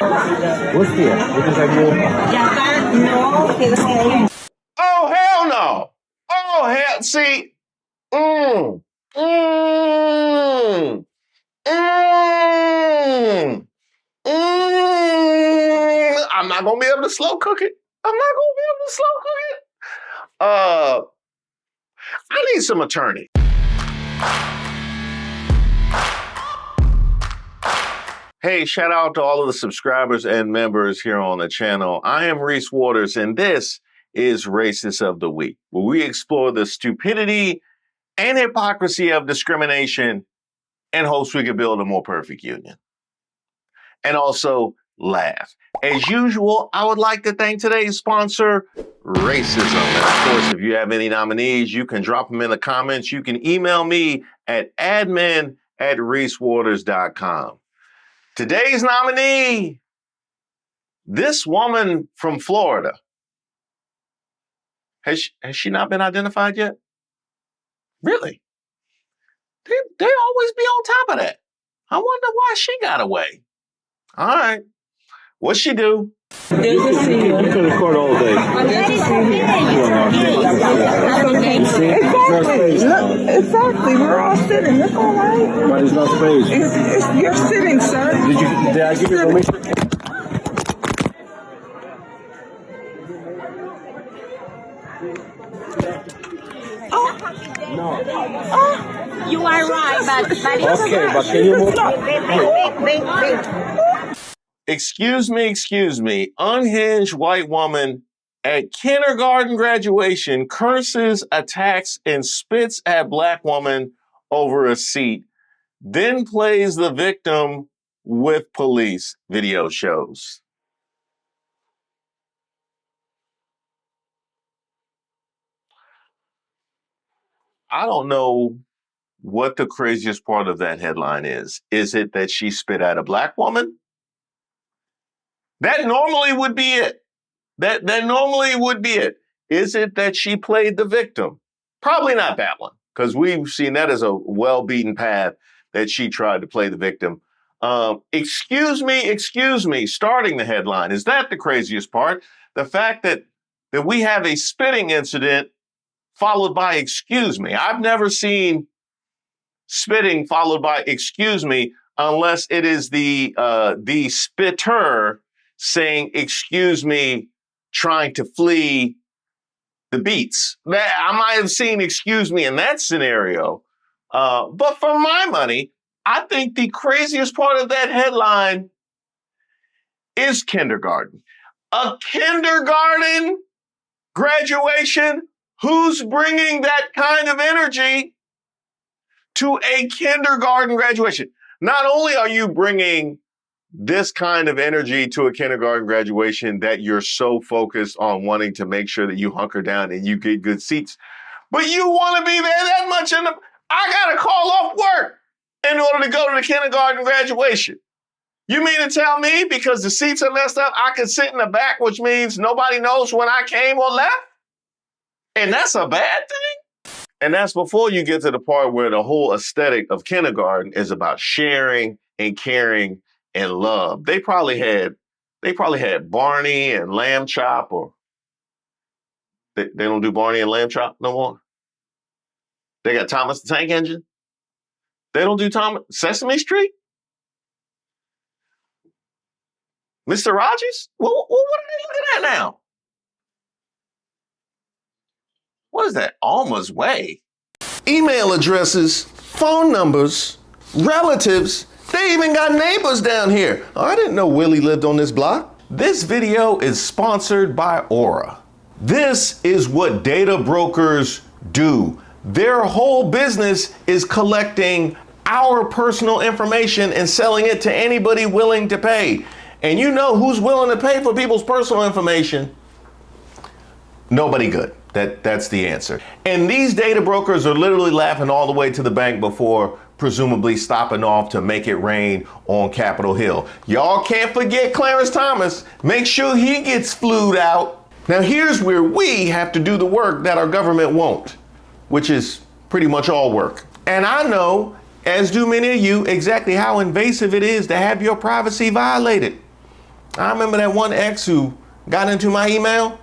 What's here? Because I know. Oh, hell no. Oh, hell. See. I'm not going to be able to slow cook it. I need some attorney. Hey, shout out to all of the subscribers and members here on the channel. I am Reese Waters, and this is Racist of the Week, where we explore the stupidity and hypocrisy of discrimination and hopes we can build a more perfect union. And also laugh. As usual, I would like to thank today's sponsor, Racism. And of course, if you have any nominees, you can drop them in the comments. You can email me at admin@reesewaters.com. Today's nominee, this woman from Florida. Has she not been identified yet? Really? They always be on top of that. I wonder why she got away. All right. What's she do? You can record all day. Exactly, we're all sitting. That's all right. But there's no space. You're sitting, sir. Did I give you permission? No. You are right, but Okay, but can you move? Excuse me. Unhinged white woman at kindergarten graduation curses, attacks, and spits at black woman over a seat, then plays the victim with police, video shows. I don't know what the craziest part of that headline is. Is it that she spit at a black woman? That normally would be it. That normally would be it. Is it that she played the victim? Probably not that one, because we've seen that as a well-beaten path that she tried to play the victim. Excuse me, starting the headline. Is that the craziest part? The fact that we have a spitting incident followed by excuse me. I've never seen spitting followed by excuse me unless it is the spitter saying, excuse me, trying to flee the beats. I might have seen excuse me in that scenario. But for my money, I think the craziest part of that headline is kindergarten. A kindergarten graduation? Who's bringing that kind of energy to a kindergarten graduation? Not only are you bringing this kind of energy to a kindergarten graduation that you're so focused on wanting to make sure that you hunker down and you get good seats, but you want to be there that much. I got to call off work in order to go to the kindergarten graduation. You mean to tell me because the seats are messed up, I could sit in the back, which means nobody knows when I came or left? And that's a bad thing? And that's before you get to the part where the whole aesthetic of kindergarten is about sharing and caring and love. They probably had Barney and Lamb Chop, or they don't do Barney and Lamb Chop no more. They got Thomas the Tank Engine. They don't do Sesame Street. Mr. Rogers? Well, what are they looking at now? What is that? Alma's Way. Email addresses, phone numbers, relatives. They even got neighbors down here. Oh, I didn't know Willie lived on this block. This video is sponsored by Aura. This is what data brokers do. Their whole business is collecting our personal information and selling it to anybody willing to pay. And you know who's willing to pay for people's personal information? Nobody good. That's the answer. And these data brokers are literally laughing all the way to the bank before presumably stopping off to make it rain on Capitol Hill. Y'all can't forget Clarence Thomas. Make sure he gets flued out. Now here's where we have to do the work that our government won't, which is pretty much all work. And I know, as do many of you, exactly how invasive it is to have your privacy violated. I remember that one ex who got into my email.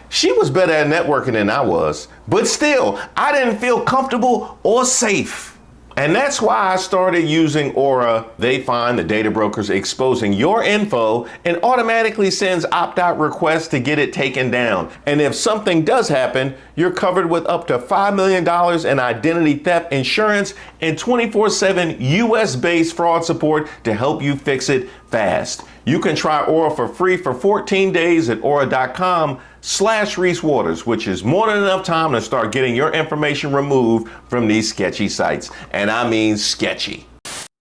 She was better at networking than I was, but still, I didn't feel comfortable or safe. And that's why I started using Aura. They find the data brokers exposing your info and automatically sends opt-out requests to get it taken down. And if something does happen, you're covered with up to $5 million in identity theft insurance and 24/7 US-based fraud support to help you fix it fast. You can try Aura for free for 14 days at aura.com/ReeseWaters, which is more than enough time to start getting your information removed from these sketchy sites. And I mean sketchy.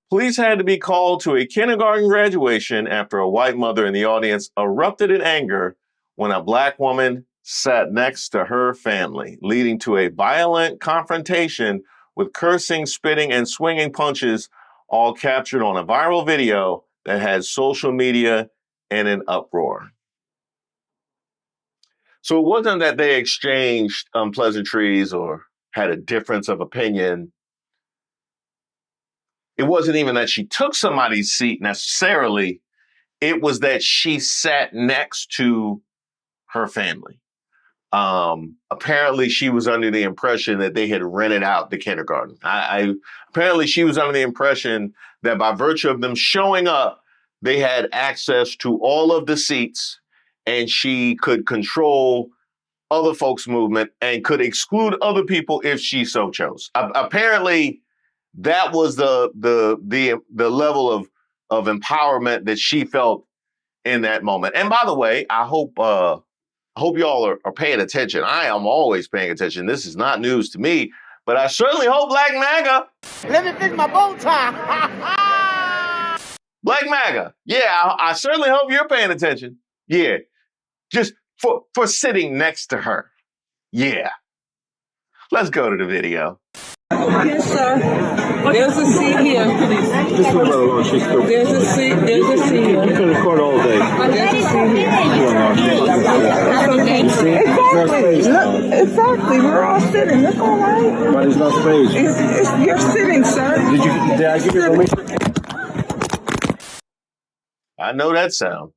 Police had to be called to a kindergarten graduation after a white mother in the audience erupted in anger when a black woman sat next to her family, leading to a violent confrontation with cursing, spitting, and swinging punches, all captured on a viral video that had social media in an uproar. So it wasn't that they exchanged unpleasantries or had a difference of opinion. It wasn't even that she took somebody's seat necessarily. It was that she sat next to her family. Apparently she was under the impression that they had rented out the kindergarten. Apparently she was under the impression that by virtue of them showing up, they had access to all of the seats and she could control other folks' movement and could exclude other people if she so chose. Apparently that was the level of empowerment that she felt in that moment. And by the way, I hope y'all are paying attention. I am always paying attention. This is not news to me, but I certainly hope Black MAGA. Let me fix my bow tie. Black MAGA. Yeah, I certainly hope you're paying attention. Yeah. Just for sitting next to her. Yeah. Let's go to the video. Yes, sir. There's a seat here. This is what alone. She's still. There's a seat. There's a seat You here. can record all day. There's a seat here. See? Exactly. Look, exactly. We're all sitting. That's all right. But it's not space. You're sitting, sir. Did I give you permission? I know that sound.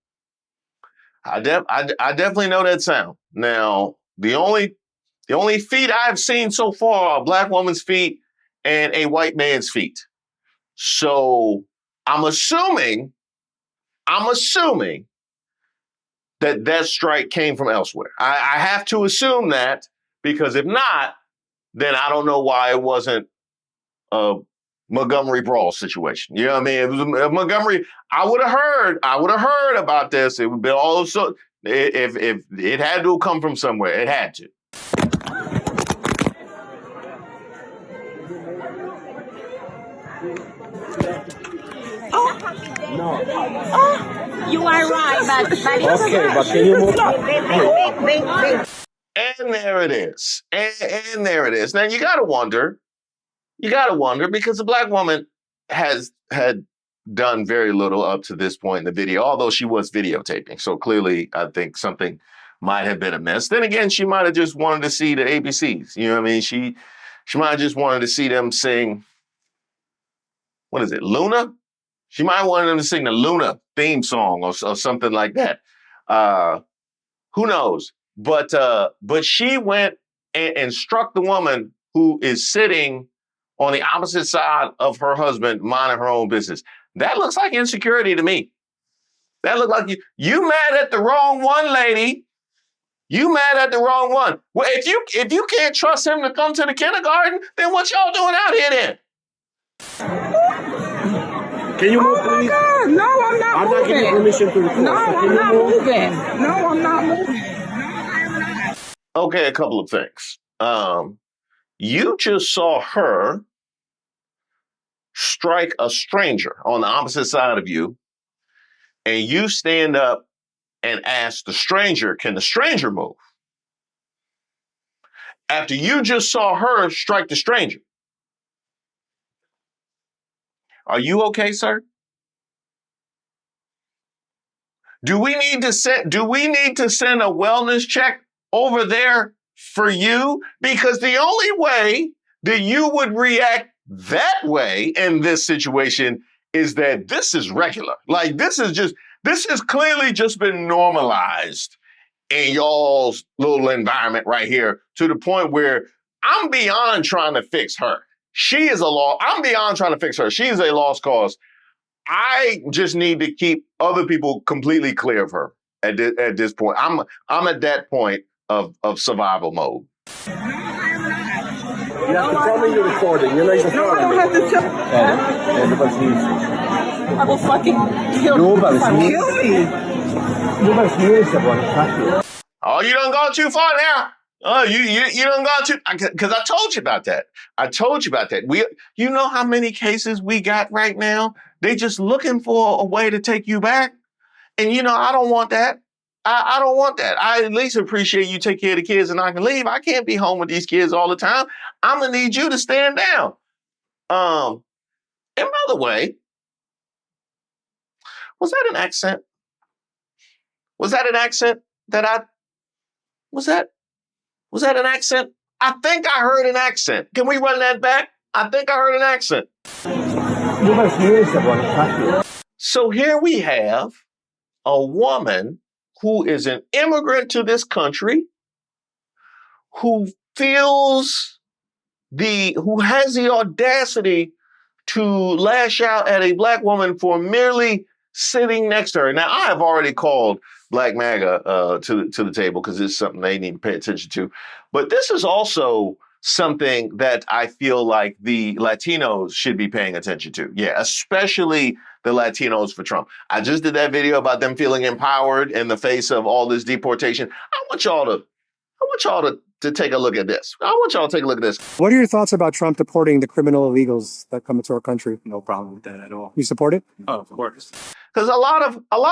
I definitely know that sound. Now, the only feet I've seen so far are a black woman's feet and a white man's feet. So I'm assuming that strike came from elsewhere. I have to assume that, because if not, then I don't know why it wasn't a Montgomery brawl situation. You know what I mean? If it was Montgomery, I would have heard about this. It would be all so. If it had to come from somewhere, it had to. No. You are right, but Okay, but can you move? And there it is. And there it is. Now you gotta wonder because the black woman had done very little up to this point in the video, although she was videotaping. So clearly I think something might have been amiss. Then again, she might have just wanted to see the ABCs. You know what I mean? She might have just wanted to see them sing, what is it, Luna? She might have wanted them to sing the Luna theme song or something like that. Who knows? But she went and struck the woman who is sitting on the opposite side of her husband, minding her own business. That looks like insecurity to me. That looked like you mad at the wrong one, lady. You mad at the wrong one. Well, if you can't trust him to come to the kindergarten, then what y'all doing out here then? Can you move, Oh my please? God! No, I'm not I'm moving. not giving you permission to record. No, So can I'm you not move? moving. No, I'm not moving. Okay, a couple of things. You just saw her strike a stranger on the opposite side of you, and you stand up and ask the stranger, can the stranger move? After you just saw her strike the stranger. Are you okay, sir? Do we need to send a wellness check over there for you? Because the only way that you would react that way in this situation is that this is regular. Like this is This has clearly just been normalized in y'all's little environment right here to the point where I'm beyond trying to fix her. I'm beyond trying to fix her. She's a lost cause. I just need to keep other people completely clear of her at this point. I'm at that point of survival mode. You have to tell me you're recording. You're not even No, I don't have to tell. I will fucking kill you. Kill me. Oh, you done gone too far now. Oh, you done gone too, because I told you about that. You know how many cases we got right now? They just looking for a way to take you back. And I don't want that. I don't want that. I at least appreciate you take care of the kids and I can leave. I can't be home with these kids all the time. I'm going to need you to stand down. And by the way, was that an accent? Was that an accent? Was that an accent? I think I heard an accent. Can we run that back? I think I heard an accent. So here we have a woman who is an immigrant to this country, who has the audacity to lash out at a black woman for merely sitting next to her. Now, I have already called Black MAGA to the table because it's something they need to pay attention to. But this is also something that I feel like the Latinos should be paying attention to. Yeah, especially the Latinos for Trump. I just did that video about them feeling empowered in the face of all this deportation. I want y'all to take a look at this. I want y'all to take a look at this. What are your thoughts about Trump deporting the criminal illegals that come into our country? No problem with that at all. You support it? Oh, of course. Because a lot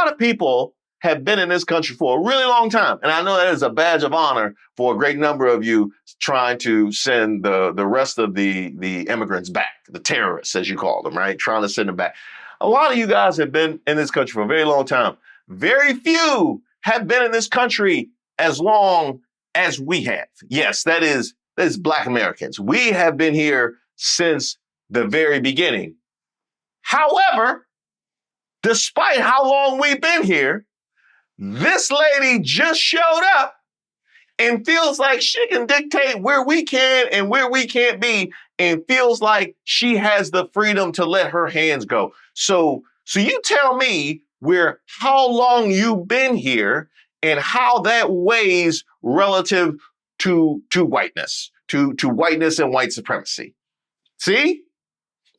of people have been in this country for a really long time. And I know that is a badge of honor for a great number of you trying to send the rest of the immigrants back, the terrorists, as you call them, right? Trying to send them back. A lot of you guys have been in this country for a very long time. Very few have been in this country as long as we have. Yes, that is Black Americans. We have been here since the very beginning. However, despite how long we've been here, this lady just showed up and feels like she can dictate where we can and where we can't be, and feels like she has the freedom to let her hands go. So you tell me how long you've been here and how that weighs relative to whiteness, to whiteness and white supremacy. See?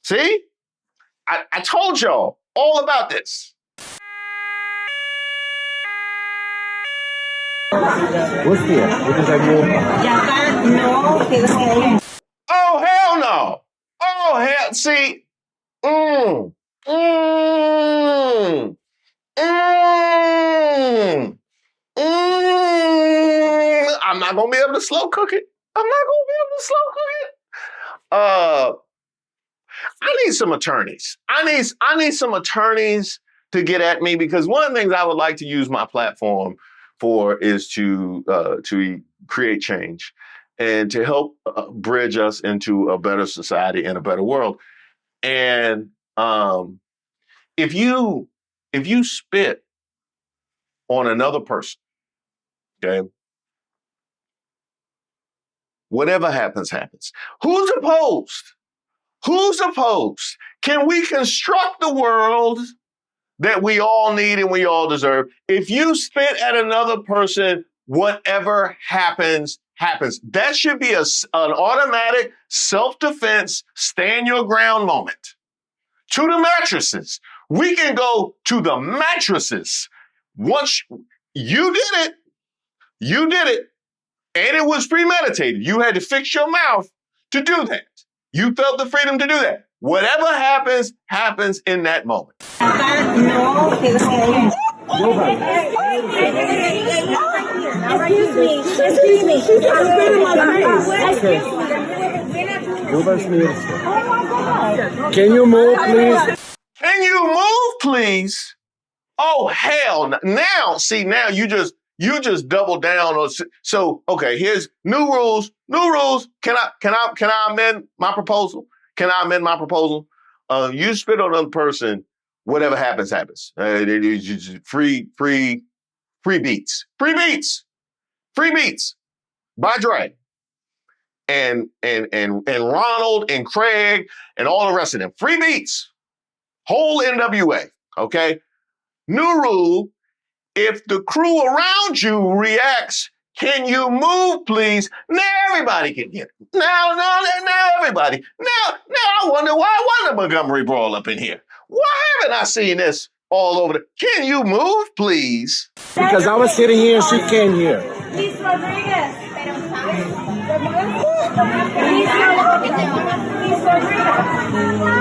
I told y'all all about this. Oh, hell no. Oh, hell. See. I'm not going to be able to slow cook it. I need some attorneys. I need some attorneys to get at me, because one of the things I would like to use my platform for is to create change and to help bridge us into a better society and a better world. And if you spit on another person, okay, whatever happens. Who's opposed? Can we construct the world that we all need and we all deserve? If you spit at another person, whatever happens. That should be an automatic self-defense, stand your ground moment. To the mattresses. We can go to the mattresses. Once you did it, and it was premeditated. You had to fix your mouth to do that. You felt the freedom to do that. Whatever happens in that moment. Excuse me. She's got a spit in my face. Can you move, please? Can you move, please? Oh, hell no. Now you just double down on. So, okay, here's new rules. Can I amend my proposal? You spit on another person whatever happens, happens. It's just free beats by Dre and Ronald and Craig and all the rest of them. Free beats, whole NWA. Okay. New rule: if the crew around you reacts, can you move, please? Now everybody can get it. Now everybody. Now I wonder why wasn't a Montgomery Brawl up in here? Why haven't I seen this all over the... Can you move, please? Because I was sitting here and she came here. Luis Rodriguez.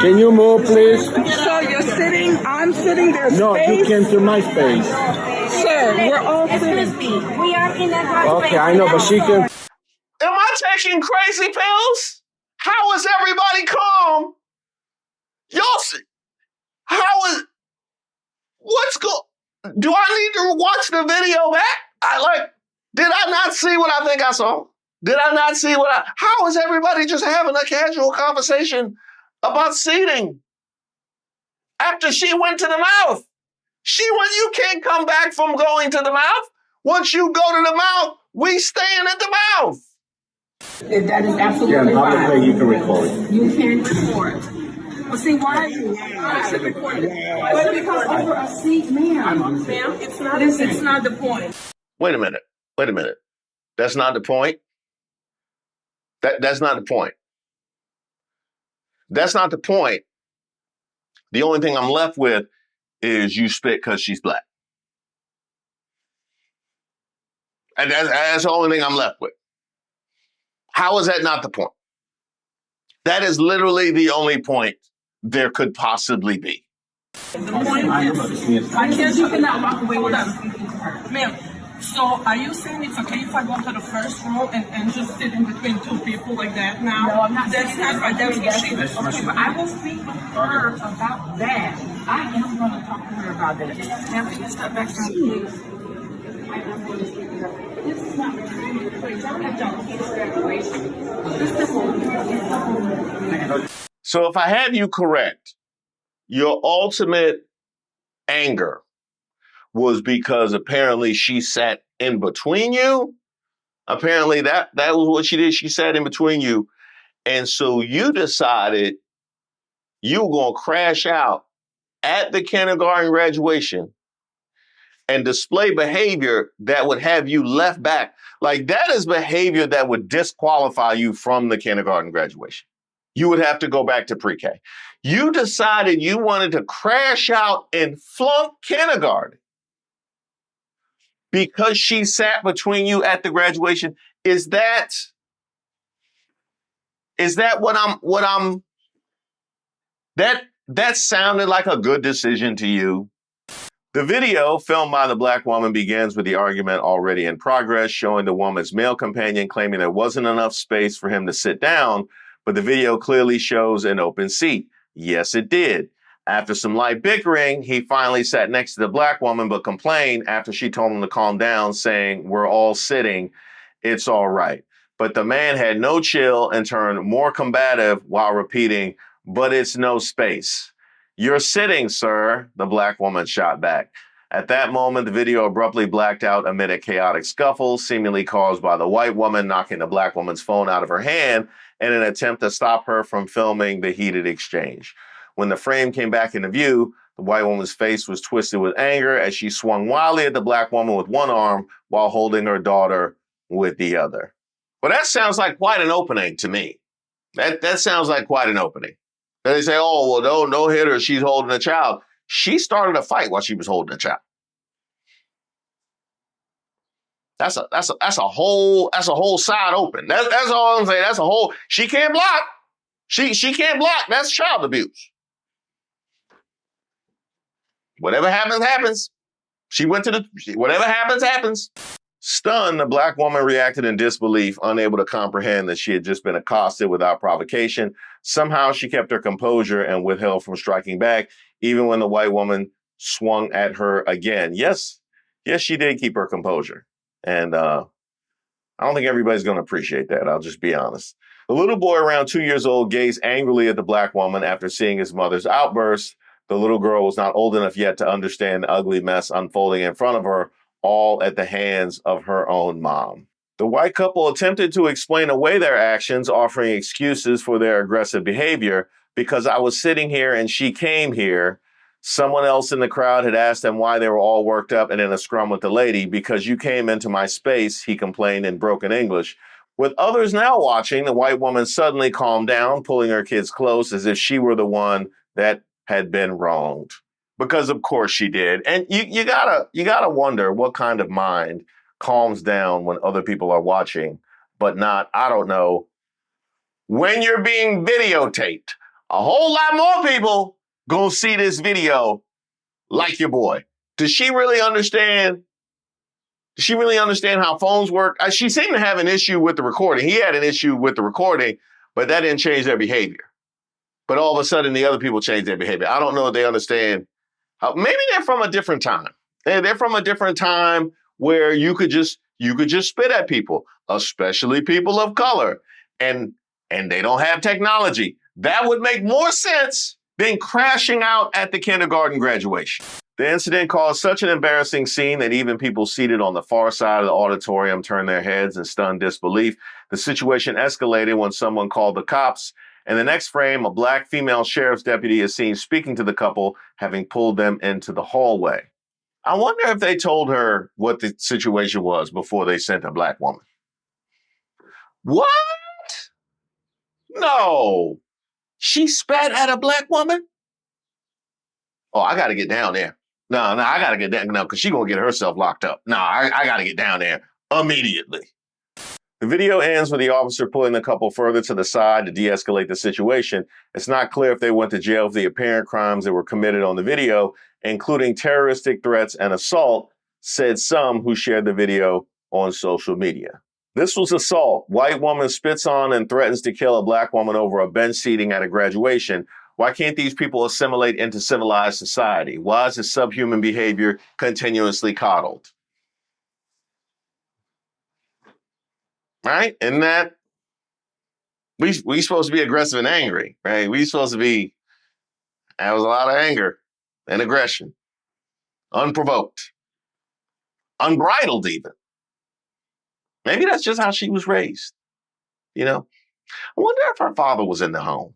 Can you move, please? So you're sitting, I'm sitting there. No, you came to my space. Sir, we're all sitting. We are in that Okay, I know, but she can... Am I taking crazy pills? How is everybody calm? Y'all see... Do I need to watch the video back? Did I not see what I think I saw? How is everybody just having a casual conversation about seating? After she went to the mouth. You can't come back from going to the mouth. Once you go to the mouth, we staying at the mouth. That is absolutely fine. You can record. You can record. Well, see, why are you? But because over a seat, ma'am, it's not the point. Wait a minute. That's not the point. That's not the point. That's not the point. The only thing I'm left with is you spit because she's black. And that's the only thing I'm left with. How is that not the point? That is literally the only point there could possibly be. The point is, I can't you cannot walk away without speaking to her. Ma'am, so are you saying it's okay if I go to the first row and just sit in between two people like that now? No, I'm not. That's not right. That's what she was. Okay, but I will speak with her about that. I am going to talk to her about that. Ma'am, can you step back from me, please? I am going to speak with her. This is not the time to play. Don't have to get graduation. This is the So if I have you correct, your ultimate anger was because apparently she sat in between you. Apparently that was what she did. She sat in between you. And so you decided you were going to crash out at the kindergarten graduation and display behavior that would have you left back. Like that is behavior that would disqualify you from the kindergarten graduation. You would have to go back to pre-K. You decided you wanted to crash out and flunk kindergarten because she sat between you at the graduation. Is that that sounded like a good decision to you? The video, filmed by the black woman, begins with the argument already in progress, showing the woman's male companion claiming there wasn't enough space for him to sit down, but the video clearly shows an open seat. Yes, it did. After some light bickering, he finally sat next to the black woman, but complained after she told him to calm down, saying, "We're all sitting. It's all right." But the man had no chill and turned more combative while repeating, "But it's no space." "You're sitting, sir," the black woman shot back. At that moment, the video abruptly blacked out amid a chaotic scuffle, seemingly caused by the white woman knocking the black woman's phone out of her hand in an attempt to stop her from filming the heated exchange. When the frame came back into view, the white woman's face was twisted with anger as she swung wildly at the black woman with one arm while holding her daughter with the other. Well, that sounds like quite an opening to me. That sounds like quite an opening. Then they say, "Oh, well, no hit her. She's holding a child." She started a fight while she was holding a child. That's a whole side open. That's all I'm saying. That's a whole. She can't block. She can't block. That's child abuse. Whatever happens, happens. She went to whatever happens, happens. Stunned, the black woman reacted in disbelief, unable to comprehend that she had just been accosted without provocation. Somehow she kept her composure and withheld from striking back, even when the white woman swung at her again. Yes, she did keep her composure. And I don't think everybody's going to appreciate that. I'll just be honest. The little boy, around 2 years old, gazed angrily at the black woman after seeing his mother's outburst. The little girl was not old enough yet to understand the ugly mess unfolding in front of her, all at the hands of her own mom. The white couple attempted to explain away their actions, offering excuses for their aggressive behavior. Because I was sitting here and she came here, someone else in the crowd had asked them why they were all worked up and in a scrum with the lady. Because you came into my space, he complained in broken English. With others now watching, the white woman suddenly calmed down, pulling her kids close as if she were the one that had been wronged. Because of course she did. And you gotta wonder what kind of mind calms down when other people are watching, but not, I don't know, when you're being videotaped. A whole lot more people gonna see this video like your boy. Does she really understand? Does she really understand how phones work? She seemed to have an issue with the recording. He had an issue with the recording, but that didn't change their behavior. But all of a sudden, the other people changed their behavior. I don't know if they understand how. Maybe they're from a different time. They're from a different time where you could just spit at people, especially people of color, and they don't have technology. That would make more sense than crashing out at the kindergarten graduation. The incident caused such an embarrassing scene that even people seated on the far side of the auditorium turned their heads in stunned disbelief. The situation escalated when someone called the cops. In the next frame, a black female sheriff's deputy is seen speaking to the couple, having pulled them into the hallway. I wonder if they told her what the situation was before they sent a black woman. What? No. She spat at a black woman? Oh, I got to get down there. No, I got to get down now because she's going to get herself locked up. No, I got to get down there immediately. The video ends with the officer pulling the couple further to the side to de-escalate the situation. It's not clear if they went to jail for the apparent crimes that were committed on the video, including terroristic threats and assault, said some who shared the video on social media. This was assault. White woman spits on and threatens to kill a black woman over a bench seating at a graduation. Why can't these people assimilate into civilized society? Why is this subhuman behavior continuously coddled? Right? Isn't that? We supposed to be aggressive and angry, right? We supposed to be, that was a lot of anger and aggression. Unprovoked. Unbridled even. Maybe that's just how she was raised. You know? I wonder if her father was in the home.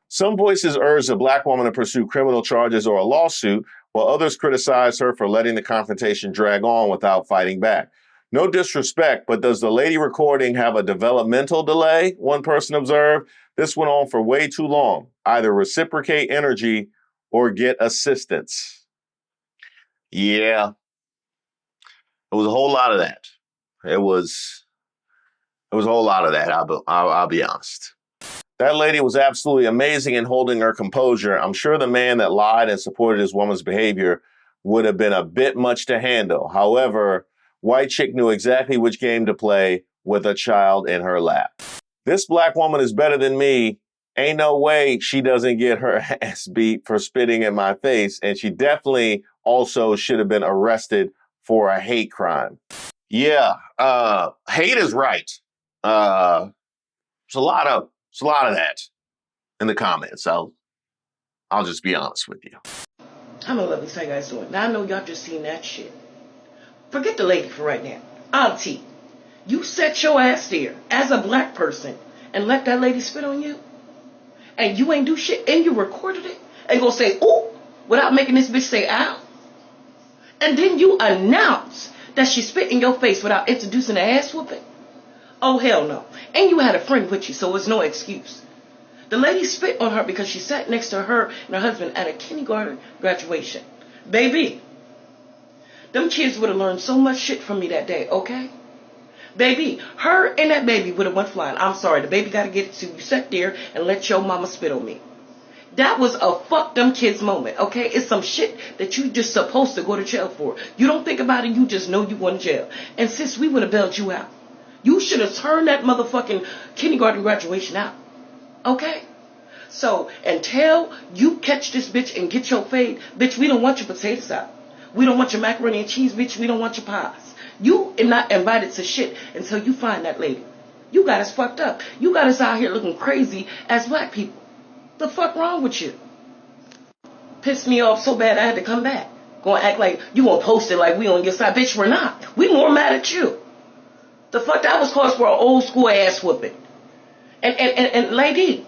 Some voices urged the black woman to pursue criminal charges or a lawsuit, while others criticized her for letting the confrontation drag on without fighting back. No disrespect, but does the lady recording have a developmental delay? One person observed. This went on for way too long. Either reciprocate energy or get assistance. Yeah. It was a whole lot of that. It was a whole lot of that, I'll be honest. That lady was absolutely amazing in holding her composure. I'm sure the man that lied and supported his woman's behavior would have been a bit much to handle. However, white chick knew exactly which game to play with a child in her lap. This black woman is better than me. Ain't no way she doesn't get her ass beat for spitting in my face. And she definitely also should have been arrested for a hate crime. Yeah, hate is right. There's a lot of that in the comments. I'll just be honest with you. I'm gonna let me say, guys, doing. Now I know y'all just seen that shit. Forget the lady for right now. Auntie, you set your ass there as a black person and let that lady spit on you, and you ain't do shit, and you recorded it, and go say ooh without making this bitch say ow, and then you announce that she spit in your face without introducing the ass whooping. Oh, hell no. And you had a friend with you, so it's no excuse. The lady spit on her because she sat next to her and her husband at a kindergarten graduation. Baby, them kids would have learned so much shit from me that day, okay? Baby, her and that baby would have went flying. I'm sorry, the baby got to get it, so you sat there and let your mama spit on me. That was a fuck them kids moment, okay? It's some shit that you just supposed to go to jail for. You don't think about it, you just know you going to jail. And sis, we would have bailed you out. You should have turned that motherfucking kindergarten graduation out. Okay? So, until you catch this bitch and get your fade, bitch, we don't want your potatoes out. We don't want your macaroni and cheese, bitch. We don't want your pies. You are not invited to shit until you find that lady. You got us fucked up. You got us out here looking crazy as black people. The fuck wrong with you? Pissed me off so bad I had to come back. Gonna act like you gonna post it like we on your side. Bitch, we're not. We more mad at you. The fuck, that was cause for an old school ass whooping. And lady,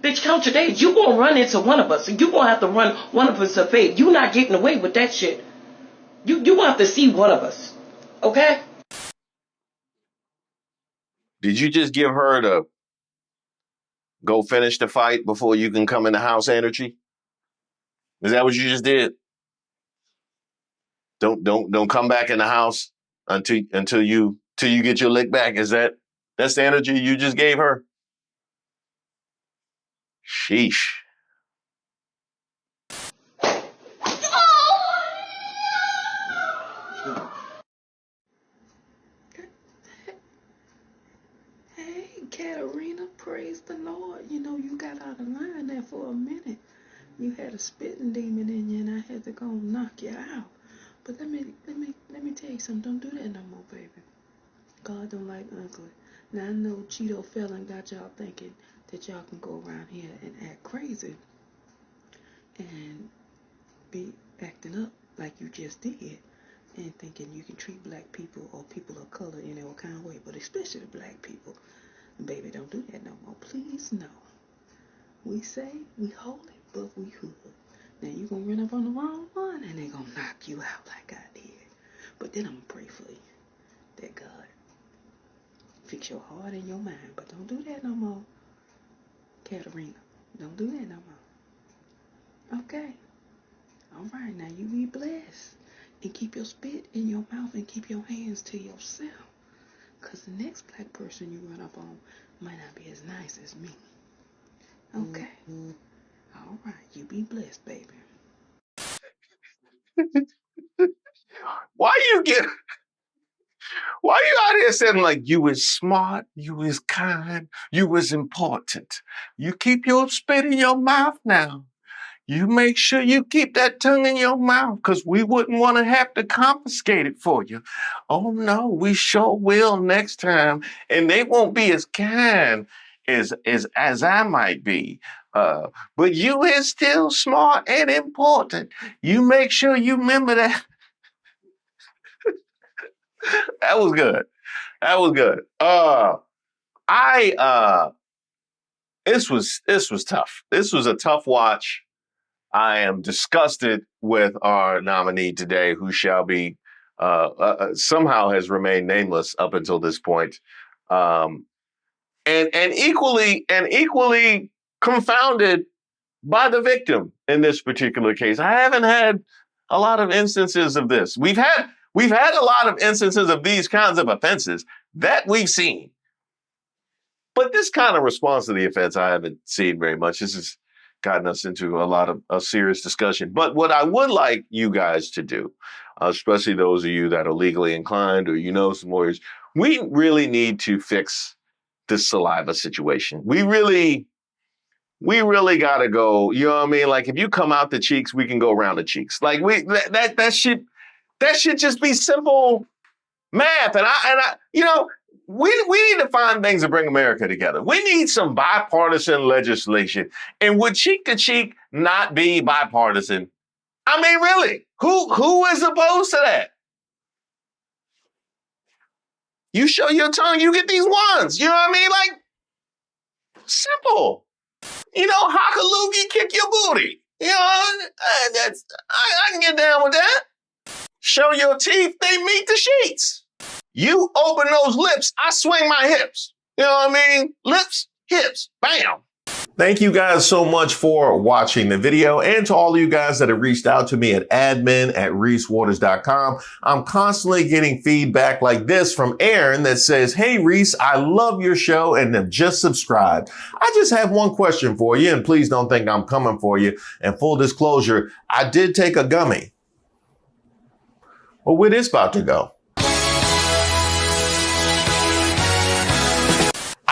bitch, count your days. You gonna run into one of us. And you gonna have to run one of us a fade. You not getting away with that shit. You gonna have to see one of us. Okay? Did you just give her the go finish the fight before you can come in the house energy? Is that what you just did? Don't come back in the house until you get your lick back. That's the energy you just gave her? Sheesh. Hey, Katarina, praise the Lord. You know, you got out of line there for a minute. You had a spitting demon in you, and I had to go knock you out. But let me tell you something. Don't do that no more, baby. God don't like ugly. Now I know Cheeto Felon got y'all thinking that y'all can go around here and act crazy and be acting up like you just did, and thinking you can treat black people or people of color in any kind of way, but especially black people. Baby, don't do that no more. Please, no. We say we holy, but we hood. Now you gonna run up on the wrong one and they gonna knock you out like I did. But then I'm gonna pray for you that God fix your heart and your mind. But don't do that no more, Katarina. Don't do that no more. Okay. All right, now you be blessed. And keep your spit in your mouth and keep your hands to yourself. Because the next black person you run up on might not be as nice as me. Okay. All right, you be blessed, baby. Why you out here saying like you is smart, you is kind, you is important? You keep your spit in your mouth now. You make sure you keep that tongue in your mouth because we wouldn't want to have to confiscate it for you. Oh no, we sure will next time. And they won't be as kind as I might be. But you is still smart and important. You make sure you remember that. That was good. That was good. This was tough. This was a tough watch. I am disgusted with our nominee today, who shall be somehow has remained nameless up until this point, and equally confounded by the victim in this particular case. I haven't had a lot of instances of this. We've had a lot of instances of these kinds of offenses that we've seen, but this kind of response to the offense I haven't seen very much. This has gotten us into a lot of serious discussion. But what I would like you guys to do, especially those of you that are legally inclined or you know some lawyers, we really need to fix this saliva situation. We really got to go. You know what I mean? Like if you come out the cheeks, we can go around the cheeks. Like that should just be simple math. And I you know, we need to find things to bring America together. We need some bipartisan legislation. And would cheek to cheek not be bipartisan? I mean, really, who is opposed to that? You show your tongue, you get these ones. You know what I mean? Like, simple. You know, hock a loogie, kick your booty. You know, I can get down with that. Show your teeth, they meet the sheets. You open those lips, I swing my hips. You know what I mean? Lips, hips, bam. Thank you guys so much for watching the video, and to all of you guys that have reached out to me at admin@ReeseWaters.com. I'm constantly getting feedback like this from Aaron that says, "Hey Reese, I love your show and have just subscribed. I just have one question for you, and please don't think I'm coming for you. And full disclosure, I did take a gummy." Well, where this about to go?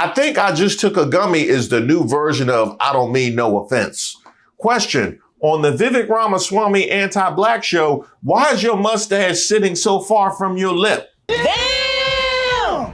I think I just took a gummy is the new version of I don't mean no offense. Question, on the Vivek Ramaswamy anti-black show, why is your mustache sitting so far from your lip? Damn!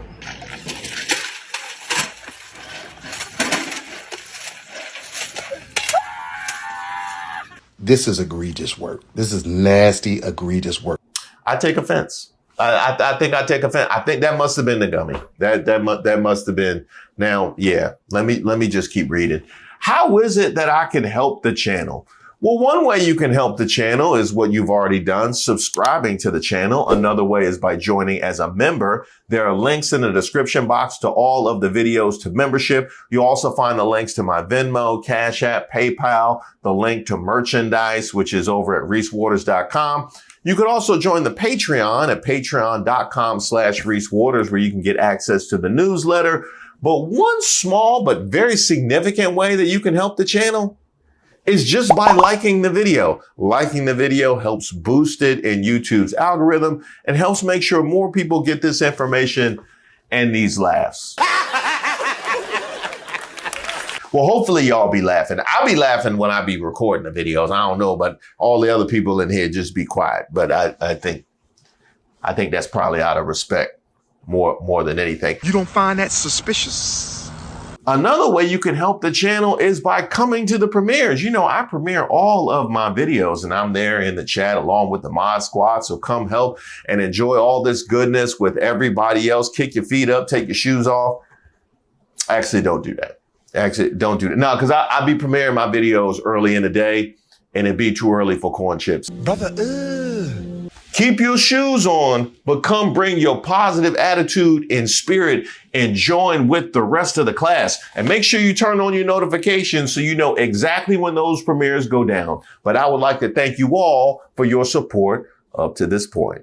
This is egregious work. This is nasty, egregious work. I take offense. I think I take offense. I think that must have been the gummy. That must have been. Now, yeah. Let me just keep reading. How is it that I can help the channel? Well, one way you can help the channel is what you've already done, subscribing to the channel. Another way is by joining as a member. There are links in the description box to all of the videos to membership. You'll also find the links to my Venmo, Cashapp, PayPal, the link to merchandise, which is over at ReeseWaters.com. You could also join the Patreon at patreon.com/ReeseWaters, where you can get access to the newsletter. But one small but very significant way that you can help the channel is just by liking the video. Liking the video helps boost it in YouTube's algorithm and helps make sure more people get this information and these laughs. Well, hopefully y'all be laughing. I'll be laughing when I be recording the videos. I don't know, but all the other people in here just be quiet. But I think that's probably out of respect more than anything. You don't find that suspicious? Another way you can help the channel is by coming to the premieres. You know, I premiere all of my videos and I'm there in the chat along with the mod squad. So come help and enjoy all this goodness with everybody else. Kick your feet up, take your shoes off. Actually, don't do that. Don't do that. No, because I be premiering my videos early in the day and it'd be too early for corn chips. Brother, Keep your shoes on, but come bring your positive attitude and spirit and join with the rest of the class. And make sure you turn on your notifications so you know exactly when those premieres go down. But I would like to thank you all for your support up to this point.